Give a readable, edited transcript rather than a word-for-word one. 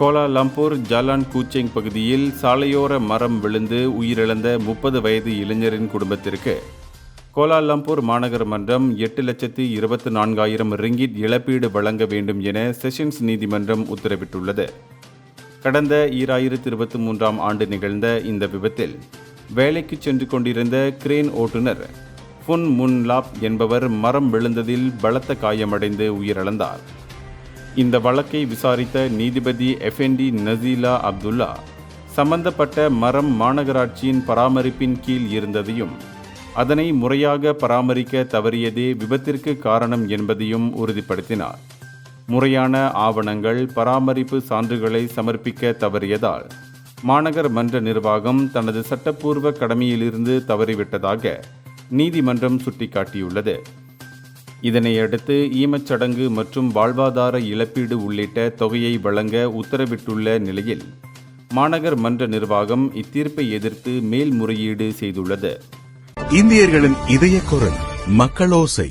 Kuala Lumpur Jalan கூச்செங் பகுதியில் சாலையோர மரம் விழுந்து உயிரிழந்த 30 வயது இளைஞரின் குடும்பத்திற்கு கோலாலம்பூர் மாநகர மன்றம் 8,24,000 ரிங்கிட் இழப்பீடு வழங்க வேண்டும் என செஷன்ஸ் நீதிமன்றம் உத்தரவிட்டுள்ளது. கடந்த 2023ஆம் ஆண்டு நிகழ்ந்த இந்த விபத்தில் வேலைக்கு சென்று கொண்டிருந்த கிரேன் ஓட்டுநர் ஃபுன் முன் லாப் என்பவர் மரம் விழுந்ததில் பலத்த காயமடைந்து உயிரிழந்தார். இந்த வழக்கை விசாரித்த நீதிபதி எஃப்என்டி நசீலா அப்துல்லா சம்பந்தப்பட்ட மரம் மாநகராட்சியின் பராமரிப்பின் கீழ் இருந்ததையும் அதனை முறையாக பராமரிக்க தவறியதே விபத்திற்கு காரணம் என்பதையும் உறுதிப்படுத்தினார். முறையான ஆவணங்கள், பராமரிப்பு சான்றுகளை சமர்ப்பிக்க தவறியதால் மாநகர மன்ற நிர்வாகம் தனது சட்டப்பூர்வ கடமையிலிருந்து தவறிவிட்டதாக நீதிமன்றம் சுட்டிக்காட்டியுள்ளது. இதனையடுத்து ஈமச்சடங்கு மற்றும் வாழ்வாதார இழப்பீடு உள்ளிட்ட தொகையை வழங்க உத்தரவிட்டுள்ள நிலையில் மாநகர் மன்ற நிர்வாகம் இத்தீர்ப்பை எதிர்த்து மேல்முறையீடு செய்துள்ளது. இந்தியர்களின் இதய குரல் மக்களோசை.